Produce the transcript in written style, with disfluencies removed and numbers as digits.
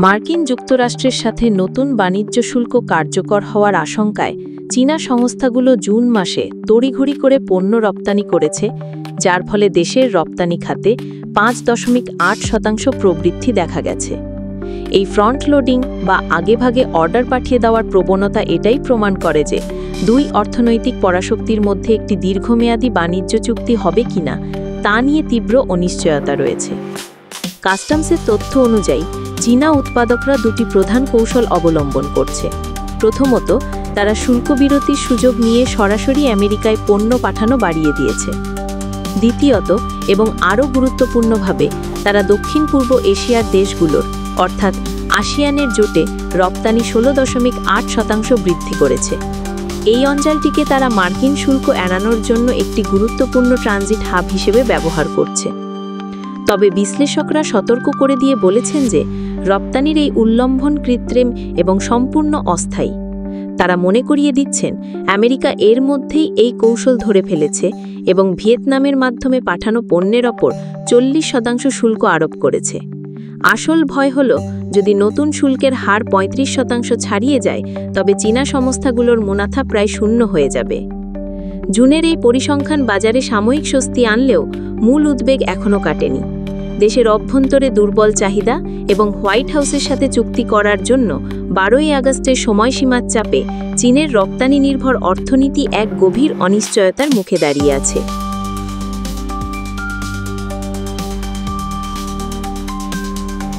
মার্কিন যুক্তরাষ্ট্রের সাথে নতুন বাণিজ্য শুল্ক কার্যকর হওয়ার আশঙ্কায় চীনা সংস্থাগুলো জুন মাসে তড়িঘড়ি করে পণ্য রপ্তানি করেছে, যার ফলে দেশের রপ্তানি খাতে 5.8% প্রবৃদ্ধি দেখা গেছে। এই ফ্রন্ট লোডিং বা আগেভাগে অর্ডার পাঠিয়ে দেওয়ার প্রবণতা এটাই প্রমাণ করে যে দুই অর্থনৈতিক পরাশক্তির মধ্যে একটি দীর্ঘমেয়াদী বাণিজ্য চুক্তি হবে কিনা তা নিয়ে তীব্র অনিশ্চয়তা রয়েছে। কাস্টমসের তথ্য অনুযায়ী চীনা উৎপাদকরা দুটি প্রধান কৌশল অবলম্বন করছে। প্রথমত, তারা শুল্ক বিরতির সুযোগ নিয়ে সরাসরি আমেরিকায় পণ্য পাঠানো বাড়িয়ে দিয়েছে। দ্বিতীয়ত এবং আরও গুরুত্বপূর্ণভাবে, তারা দক্ষিণ পূর্ব এশিয়ার দেশগুলোর অর্থাৎ আসিয়ানের জোটে রপ্তানি 16.8% বৃদ্ধি করেছে। এই অঞ্চলটিকে তারা মার্কিন শুল্ক এড়ানোর জন্য একটি গুরুত্বপূর্ণ ট্রানজিট হাব হিসেবে ব্যবহার করছে। তবে বিশ্লেষকরা সতর্ক করে দিয়ে বলেছেন যে রপ্তানির এই উল্লঙ্ঘন কৃত্রিম এবং সম্পূর্ণ অস্থায়ী। তারা মনে করিয়ে দিচ্ছেন আমেরিকা এর মধ্যেই এই কৌশল ধরে ফেলেছে এবং ভিয়েতনামের মাধ্যমে পাঠানো পণ্যের ওপর 40% শুল্ক আরোপ করেছে। আসল ভয় হল, যদি নতুন শুল্কের হার 35% ছাড়িয়ে যায়, তবে চীনা সংস্থাগুলোর মুনাফা প্রায় শূন্য হয়ে যাবে। জুনের এই পরিসংখ্যান বাজারে সাময়িক স্বস্তি আনলেও মূল উদ্বেগ এখনও কাটেনি। দেশের অভ্যন্তরে দুর্বল চাহিদা এবং হোয়াইট হাউসের সাথে চুক্তি করার জন্য 12ই আগস্টের সময়সীমার চাপে চীনের রপ্তানি নির্ভর অর্থনীতি এক গভীর অনিশ্চয়তার মুখে দাঁড়িয়ে আছে।